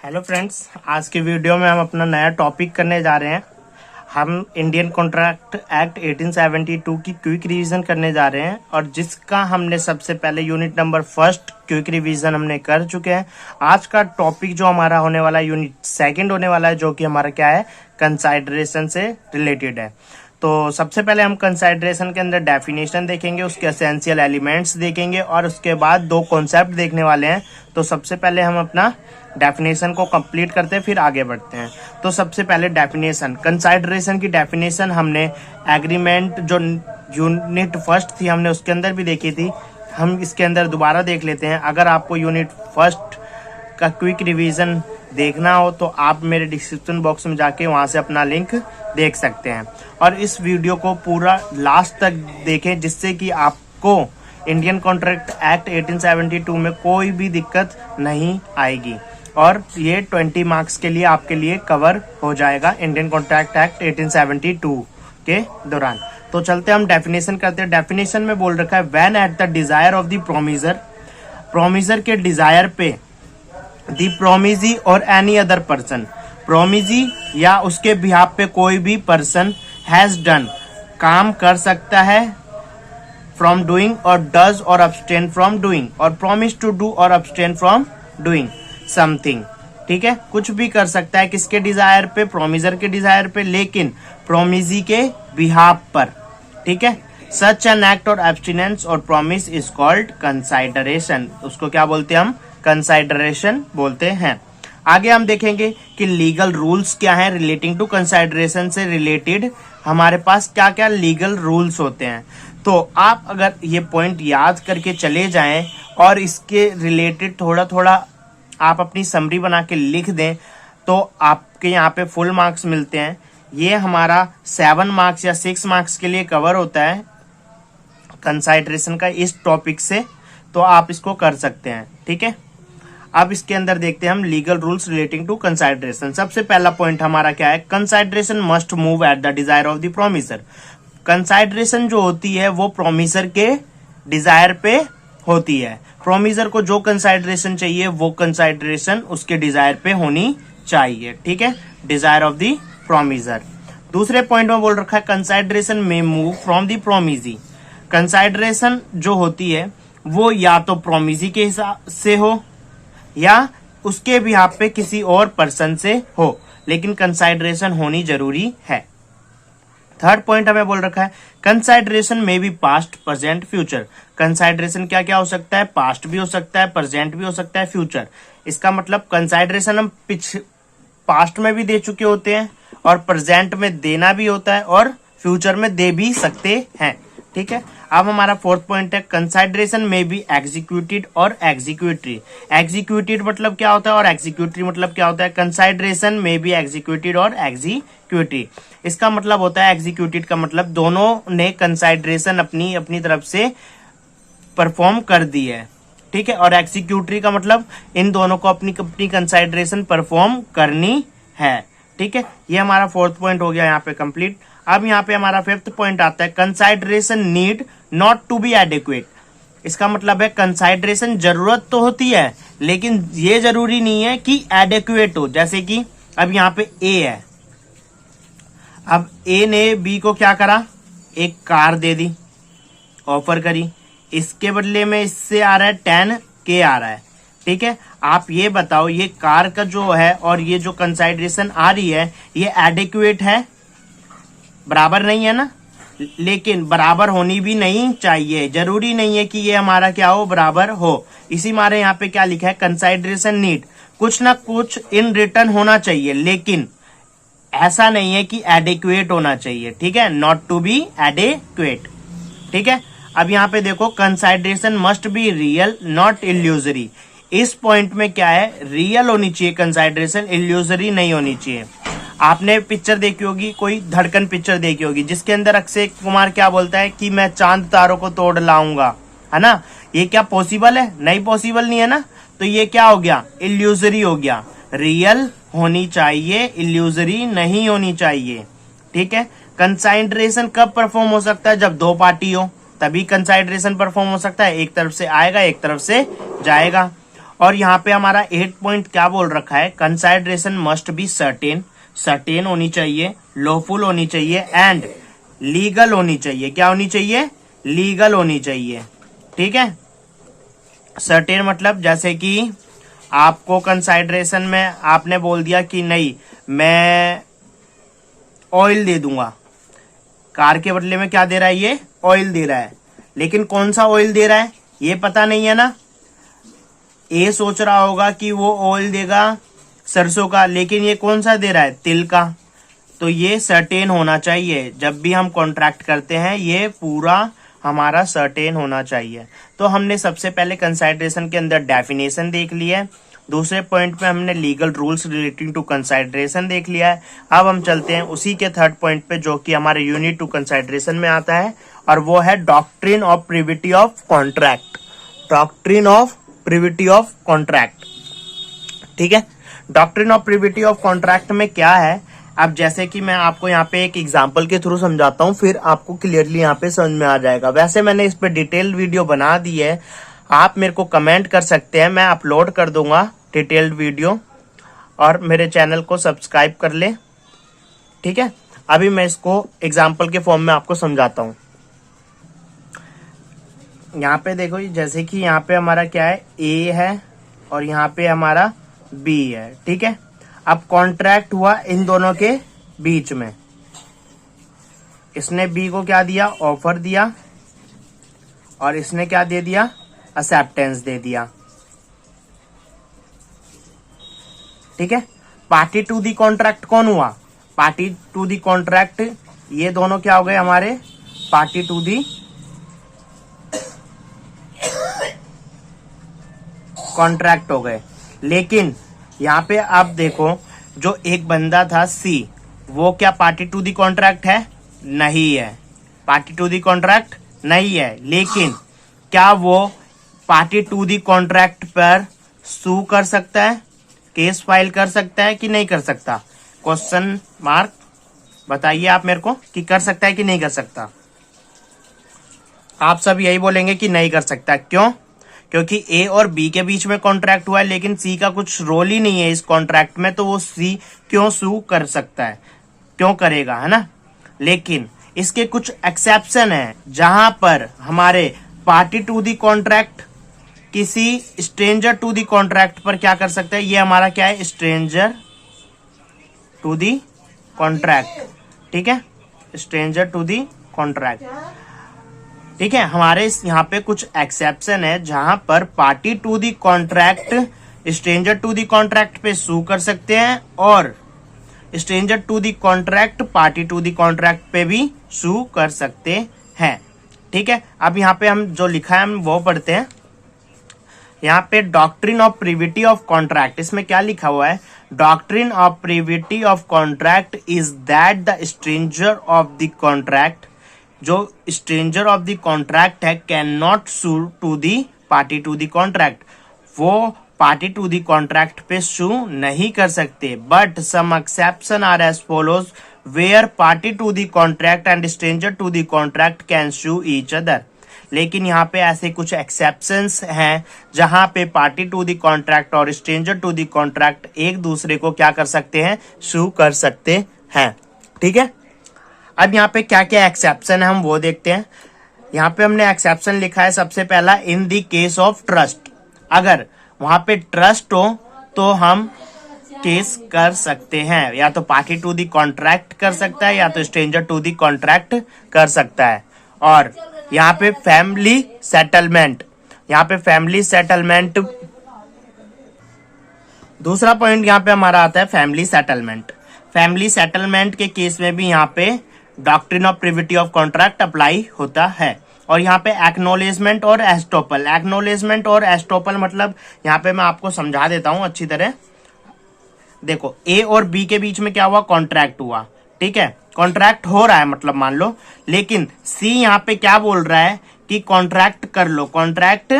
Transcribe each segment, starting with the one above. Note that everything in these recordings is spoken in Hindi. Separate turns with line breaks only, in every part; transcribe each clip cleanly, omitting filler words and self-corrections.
हेलो फ्रेंड्स, आज के वीडियो में हम अपना नया टॉपिक करने जा रहे हैं। हम इंडियन कॉन्ट्रैक्ट एक्ट 1872 की क्विक रिवीजन करने जा रहे हैं और जिसका हमने सबसे पहले unit number first quick revision हमने कर चुके हैं। आज का टॉपिक जो हमारा होने वाला है यूनिट सेकंड होने वाला है, जो कि हमारा क्या है, कंसाइडरेशन से रिलेटेड है। तो सबसे पहले हम कंसाइडरेशन के अंदर डेफिनेशन देखेंगे, उसके एसेंशियल एलिमेंट्स देखेंगे और उसके बाद दो कॉन्सेप्ट देखने वाले हैं। तो सबसे पहले हम अपना डेफिनेशन को कंप्लीट करते हैं, फिर आगे बढ़ते हैं। तो सबसे पहले डेफिनेशन, कंसाइडरेशन की डेफिनेशन हमने एग्रीमेंट जो यूनिट फर्स्ट थी हमने उसके अंदर भी देखी थी। हम इसके अंदर दोबारा देख लेते हैं। अगर आपको यूनिट फर्स्ट का क्विक रिवीजन देखना हो तो आप मेरे डिस्क्रिप्शन बॉक्स में जाके वहां से अपना लिंक देख सकते हैं और इस वीडियो को पूरा लास्ट तक देखें, जिससे कि आपको इंडियन कॉन्ट्रैक्ट एक्ट 1872 में कोई भी दिक्कत नहीं आएगी और ये 20 मार्क्स के लिए आपके लिए कवर हो जाएगा इंडियन कॉन्ट्रैक्ट एक्ट 1872 के दौरान। तो चलते हम डेफिनेशन करते हैं। डेफिनेशन में बोल रखा है, when at the desire of the promisor, promisor के डिजायर पे दी प्रोमिजी और एनी अदर पर्सन, प्रोमिजी या उसके बिहाफ पे कोई भी पर्सन हैज डन, काम कर सकता है, फ्रॉम डूइंग और डज और अब्सटेन फ्रॉम डूइंग और प्रॉमिस टू डू और अब्सटेन फ्रॉम डूइंग समथिंग। ठीक है, कुछ भी कर सकता है किसके डिजायर पे, प्रोमिजर के डिजायर पे, लेकिन प्रोमिजी के बिहाफ पर। ठीक है, सच एन एक्ट और एब्सटिनेंस और प्रॉमिस इज कॉल्ड कंसाइडरेशन। उसको क्या बोलते हैं हम, कंसाइडरेशन बोलते हैं। आगे हम देखेंगे कि लीगल रूल्स क्या हैं रिलेटिंग टू कंसाइडरेशन से रिलेटेड हमारे पास क्या क्या लीगल रूल्स होते हैं। तो आप अगर ये पॉइंट याद करके चले जाएं और इसके रिलेटेड थोड़ा थोड़ा आप अपनी समरी बना के लिख दें तो आपके यहाँ पे फुल मार्क्स मिलते हैं। ये हमारा 7 मार्क्स या 6 मार्क्स के लिए कवर होता है कंसाइडरेशन का इस टॉपिक से, तो आप इसको कर सकते हैं। ठीक है, अब इसके अंदर देखते हैं हम legal rules relating to consideration. सबसे पहला पॉइंट हमारा क्या है, consideration must move at the desire of the promisor. Consideration जो होती है वो प्रोमिसर के डिजायर पे होती है। प्रोमिसर को जो कंसाइडरेशन चाहिए वो कंसाइडरेशन उसके डिजायर पे होनी चाहिए। ठीक है, डिजायर ऑफ द प्रोमिसर। दूसरे पॉइंट में बोल रखा है, कंसाइडरेशन में मूव फ्रॉम द प्रोमिजी। कंसाइडरेशन जो होती है वो या तो प्रोमिजी के हिसाब से हो या उसके बिहाफ पे किसी और पर्सन से हो, लेकिन कंसाइडरेशन होनी जरूरी है। थर्ड पॉइंट हमें बोल रखा है, कंसाइडरेशन में भी पास्ट, प्रेजेंट, फ्यूचर। कंसाइडरेशन क्या क्या हो सकता है, पास्ट भी हो सकता है, प्रेजेंट भी हो सकता है, फ्यूचर। इसका मतलब कंसाइडरेशन हम पास्ट में भी दे चुके होते हैं और प्रेजेंट में देना भी होता है और फ्यूचर में दे भी सकते हैं। ठीक है, अब हमारा फोर्थ पॉइंट है, कंसाइडरेशन में भी एग्जीक्यूटेड और एग्जीक्यूटरी। एग्जीक्यूटेड मतलब क्या होता है और एग्जीक्यूटरी मतलब क्या होता है। कंसाइडरेशन में भी एग्जीक्यूटेड और एग्जीक्यूटरी, इसका मतलब होता है, एग्जीक्यूटेड का मतलब दोनों ने कंसाइडरेशन अपनी अपनी तरफ से परफॉर्म कर दी है। ठीक है, और एग्जीक्यूटरी का मतलब इन दोनों को अपनी अपनी कंसाइडरेशन परफॉर्म करनी है। ठीक है, ये हमारा फोर्थ पॉइंट हो गया यहाँ पे कंप्लीट। अब यहाँ पे हमारा फिफ्थ पॉइंट आता है, consideration need not to be adequate. इसका मतलब है कंसाइडरेशन जरूरत तो होती है लेकिन ये जरूरी नहीं है कि एडिक्वेट हो। जैसे कि अब यहाँ पे ए है, अब ए ने बी को क्या करा, एक कार दे दी, ऑफर करी, इसके बदले में इससे आ रहा है 10K आ रहा है। ठीक है, आप ये बताओ ये कार का जो है और ये जो कंसाइडरेशन आ रही है ये एडिक्वेट है, बराबर नहीं है ना, लेकिन बराबर होनी भी नहीं चाहिए। जरूरी नहीं है कि ये हमारा क्या हो, बराबर हो। इसी मारे यहाँ पे क्या लिखा है, कंसाइडरेशन नीड, कुछ ना कुछ इन रिटर्न होना चाहिए, लेकिन ऐसा नहीं है कि एडिक्वेट होना चाहिए। ठीक है, नॉट टू बी एडिक्वेट। ठीक है, अब यहाँ पे देखो, consideration must be real not illusory. इस पॉइंट में क्या है, रियल होनी चाहिए कंसाइडरेशन, इल्यूजरी नहीं होनी चाहिए। आपने पिक्चर देखी होगी, कोई धड़कन पिक्चर देखी होगी, जिसके अंदर अक्षय कुमार क्या बोलता है कि मैं चांद तारों को तोड़ लाऊंगा, है ना। ये क्या पॉसिबल है, नहीं पॉसिबल नहीं है ना। तो ये क्या हो गया, इल्यूजरी हो गया। रियल होनी चाहिए, इल्यूजरी नहीं होनी चाहिए। ठीक है, कंसाइडरेशन कब परफॉर्म हो सकता है, जब दो पार्टी हो, तभी कंसाइडरेशन परफॉर्म हो सकता है। एक तरफ से आएगा, एक तरफ से जाएगा। और यहाँ पे हमारा 8 पॉइंट क्या बोल रखा है, consideration must be certain, certain होनी चाहिए, लॉफुल होनी चाहिए एंड लीगल होनी चाहिए। क्या होनी चाहिए, लीगल होनी चाहिए। ठीक है, सर्टेन मतलब जैसे कि आपको कंसाइडरेशन में आपने बोल दिया कि नहीं मैं ऑयल दे दूंगा, कार के बदले में क्या दे रहा है, ये ऑयल दे रहा है, लेकिन कौन सा ऑयल दे रहा है ये पता नहीं है ना। ये सोच रहा होगा कि वो ऑयल देगा सरसों का, लेकिन ये कौन सा दे रहा है, तिल का। तो ये सर्टेन होना चाहिए, जब भी हम कॉन्ट्रैक्ट करते हैं ये पूरा हमारा सर्टेन होना चाहिए। तो हमने सबसे पहले कंसाइडरेशन के अंदर डेफिनेशन देख लिया है, दूसरे पॉइंट पे हमने लीगल रूल्स रिलेटिंग टू कंसाइडरेशन देख लिया है। अब हम चलते हैं उसी के थर्ड पॉइंट पे जो कि हमारे यूनिट टू कंसाइडरेशन में आता है, और वो है doctrine of privity of contract. Doctrine of privity of contract, ठीक है। Doctrine of privity of contract में क्या है, अब जैसे कि मैं आपको यहाँ पे एक एग्जांपल के थ्रू समझाता हूँ, फिर आपको क्लियरली यहाँ पे समझ में आ जाएगा। वैसे मैंने इस पे डिटेल वीडियो बना दी है, आप मेरे को कमेंट कर सकते हैं, मैं अपलोड कर दूंगा डिटेल्ड वीडियो, और मेरे चैनल को सब्सक्राइब कर ले। ठीक है, अभी मैं इसको एग्जाम्पल के फॉर्म में आपको समझाता हूँ। यहाँ पे देखो, जैसे कि यहाँ पे हमारा क्या है, ए है और यहाँ पे हमारा बी है। ठीक है, अब कॉन्ट्रैक्ट हुआ इन दोनों के बीच में, इसने बी को क्या दिया, ऑफर दिया, और इसने क्या दे दिया, एक्सेप्टेंस दे दिया। ठीक है, पार्टी टू दी कॉन्ट्रैक्ट कौन हुआ, पार्टी टू दी कॉन्ट्रैक्ट, ये दोनों क्या हो गए हमारे पार्टी टू दी कॉन्ट्रैक्ट हो गए। लेकिन यहाँ पे आप देखो, जो एक बंदा था सी, वो क्या पार्टी टू दी कॉन्ट्रैक्ट है, नहीं है, पार्टी टू दी कॉन्ट्रैक्ट नहीं है। लेकिन क्या वो पार्टी टू दी कॉन्ट्रैक्ट पर सू कर सकता है, केस फाइल कर सकता है कि नहीं कर सकता, क्वेश्चन मार्क, बताइए आप मेरे को कि कर सकता है कि नहीं कर सकता। आप सब यही बोलेंगे कि नहीं कर सकता। क्यों, क्योंकि ए और बी के बीच में कॉन्ट्रैक्ट हुआ है, लेकिन सी का कुछ रोल ही नहीं है इस कॉन्ट्रैक्ट में, तो वो सी क्यों सू कर सकता है, क्यों करेगा, है ना। लेकिन इसके कुछ एक्सेप्शन है, जहां पर हमारे पार्टी टू दी कॉन्ट्रैक्ट किसी स्ट्रेंजर टू दी कॉन्ट्रैक्ट पर क्या कर सकता है, ये हमारा क्या है, स्ट्रेंजर टू दी कॉन्ट्रैक्ट। ठीक है, स्ट्रेंजर टू दी कॉन्ट्रैक्ट। ठीक है, हमारे यहाँ पे कुछ एक्सेप्शन है जहां पर party to the contract stranger to the contract पे सू कर सकते हैं, और stranger to the contract party to the contract पे भी सू कर सकते हैं। ठीक है, अब यहाँ पे हम जो लिखा है हम वो पढ़ते हैं। यहाँ पे doctrine of privity of contract, इसमें क्या लिखा हुआ है, doctrine of privity of contract is that the stranger of the contract, जो स्ट्रेंजर ऑफ द कॉन्ट्रैक्ट है, can not sue to the party to the contract, वो पार्टी टू दी कॉन्ट्रैक्ट पे सू नहीं कर सकते। But some exception are as follows, where party to the contract and stranger to the contract can sue each other. लेकिन यहाँ पे ऐसे कुछ एक्सेप्शंस हैं जहां पे पार्टी टू दी कॉन्ट्रैक्ट और स्ट्रेंजर टू दी कॉन्ट्रैक्ट एक दूसरे को क्या कर सकते हैं, सू कर सकते हैं। ठीक है, अब यहाँ पे क्या क्या एक्सेप्शन है हम वो देखते हैं। यहाँ पे हमने एक्सेप्शन लिखा है सबसे पहला, इन दी केस ऑफ ट्रस्ट, अगर वहां पे ट्रस्ट हो तो हम केस कर सकते हैं, या तो पार्टी टू दी कॉन्ट्रैक्ट कर सकता है या तो स्ट्रेंजर टू दी कॉन्ट्रैक्ट कर सकता है। और यहाँ पे फैमिली सेटलमेंट, यहाँ पे फैमिली सेटलमेंट, दूसरा पॉइंट यहाँ पे हमारा आता है फैमिली सेटलमेंट। फैमिली सेटलमेंट के केस में भी यहाँ पे doctrine of privity of contract apply होता है। और यहाँ पे एक्नोलेजमेंट और एस्टोपल, एक्नोलेजमेंट और एस्टोपल मतलब यहाँ पे मैं आपको समझा देता हूँ अच्छी तरह। देखो, ए और बी के बीच में क्या हुआ, कॉन्ट्रैक्ट हुआ, ठीक है, कॉन्ट्रैक्ट हो रहा है मतलब मान लो, लेकिन सी यहाँ पे क्या बोल रहा है कि कॉन्ट्रैक्ट कर लो, कॉन्ट्रैक्ट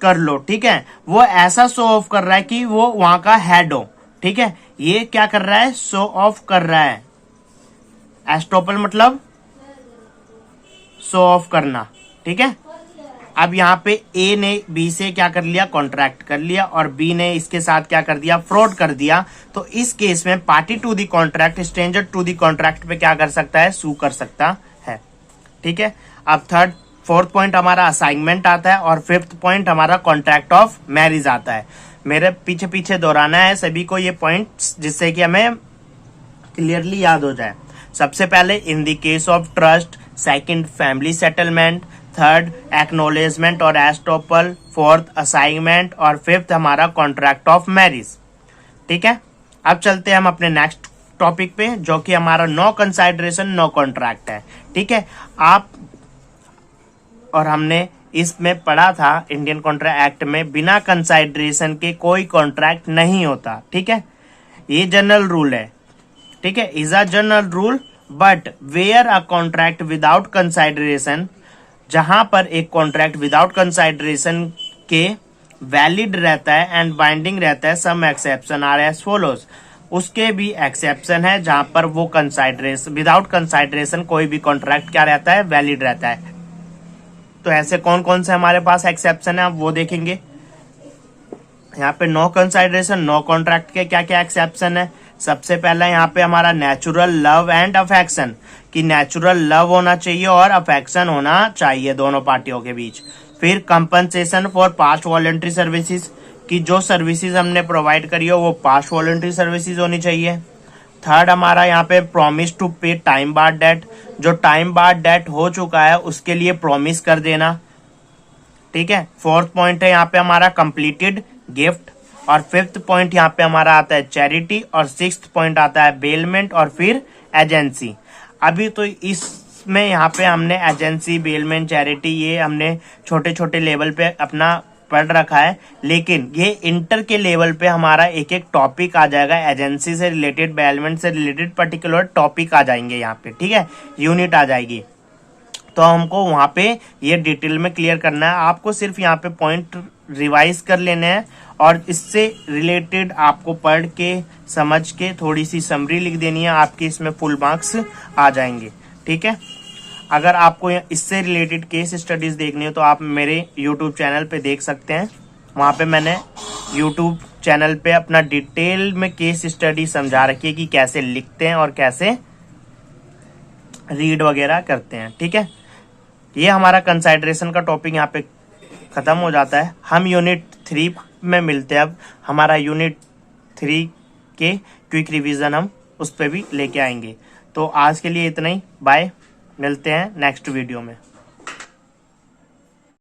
कर लो। ठीक है, वो ऐसा शो ऑफ कर रहा है कि वो वहां का हेड हो। ठीक है, ये क्या कर रहा है, शो ऑफ कर रहा है। एस्टोपल मतलब शो ऑफ करना। ठीक है, अब यहाँ पे ए ने बी से क्या कर लिया, कॉन्ट्रैक्ट कर लिया, और बी ने इसके साथ क्या कर दिया, फ्रॉड कर दिया। तो इस केस में party to the contract stranger to the contract पे क्या कर सकता है, सू कर सकता है। ठीक है। अब फोर्थ पॉइंट हमारा असाइनमेंट आता है, और फिफ्थ पॉइंट हमारा कॉन्ट्रैक्ट ऑफ मैरिज आता है। मेरे पीछे पीछे दोहराना है सभी को ये पॉइंट्स, जिससे कि हमें क्लियरली याद हो जाए। सबसे पहले in the case of trust, second family settlement, third acknowledgement और एस्टोपल, फोर्थ असाइनमेंट, और फिफ्थ हमारा कॉन्ट्रैक्ट ऑफ मैरिज। ठीक है। अब चलते हैं हम अपने नेक्स्ट टॉपिक पे, जो कि हमारा नो कंसाइडरेशन नो कॉन्ट्रैक्ट है। ठीक है। आप और हमने इसमें पढ़ा था इंडियन कॉन्ट्रैक्ट एक्ट में बिना कंसाइडरेशन के कोई कॉन्ट्रैक्ट नहीं होता। ठीक है। ये जनरल रूल है। ठीक है, is a general rule, but where a contract without consideration, जहां पर एक कॉन्ट्रैक्ट विदाउट कंसाइडरेशन के वैलिड रहता है एंड बाइंडिंग रहता है, some exception are as follows. उसके भी एक्सेप्शन है जहां पर वो कंसाइडरेशन, विदाउट कंसाइडरेशन कोई भी कॉन्ट्रैक्ट क्या रहता है, वैलिड रहता है। तो ऐसे कौन कौन से हमारे पास एक्सेप्शन है, आप वो देखेंगे। यहाँ पे नो कंसाइडरेशन नो कॉन्ट्रैक्ट के क्या क्या एक्सेप्शन है। सबसे पहला यहाँ पे हमारा नेचुरल लव एंड अफेक्शन, कि नेचुरल लव होना चाहिए और अफेक्शन होना चाहिए दोनों पार्टियों के बीच। फिर compensation for past voluntary services, कि जो सर्विसेज हमने प्रोवाइड करी हो वो पास्ट वॉलंटरी सर्विसेज होनी चाहिए। थर्ड हमारा यहाँ पे प्रॉमिस टू पे टाइम बार्ड डेट, जो टाइम बार्ड डेट हो चुका है उसके लिए प्रॉमिस कर देना। ठीक है। फोर्थ पॉइंट है यहाँ पे हमारा कंप्लीटेड गिफ्ट, और फिफ्थ पॉइंट यहाँ पे हमारा आता है चैरिटी, और सिक्स्थ पॉइंट आता है बेलमेंट, और फिर एजेंसी। अभी तो इसमें यहाँ पे हमने एजेंसी, बेलमेंट, चैरिटी ये हमने छोटे छोटे लेवल पे अपना पढ़ रखा है, लेकिन ये इंटर के लेवल पे हमारा एक एक टॉपिक आ जाएगा। एजेंसी से रिलेटेड, बेलमेंट से रिलेटेड पर्टिकुलर टॉपिक आ जाएंगे यहाँ पे। ठीक है, यूनिट आ जाएगी, तो हमको वहां पे ये डिटेल में क्लियर करना है। आपको सिर्फ यहाँ पे पॉइंट रिवाइज कर लेने हैं, और इससे रिलेटेड आपको पढ़ के समझ के थोड़ी सी समरी लिख देनी है, आपके इसमें फुल मार्क्स आ जाएंगे। ठीक है। अगर आपको इससे रिलेटेड केस स्टडीज देखनी हो तो आप मेरे यूट्यूब चैनल पे देख सकते हैं। वहाँ पे मैंने यूट्यूब चैनल पे अपना डिटेल में केस स्टडी समझा रखी है कि कैसे लिखते हैं और कैसे रीड वगैरह करते हैं। ठीक है। ये हमारा कंसाइडरेशन का टॉपिक यहाँ पे खत्म हो जाता है। हम यूनिट 3 में मिलते हैं। अब हमारा यूनिट 3 के क्विक रिवीजन हम उस पर भी लेके आएंगे। तो आज के लिए इतना ही, बाय, मिलते हैं नेक्स्ट वीडियो में।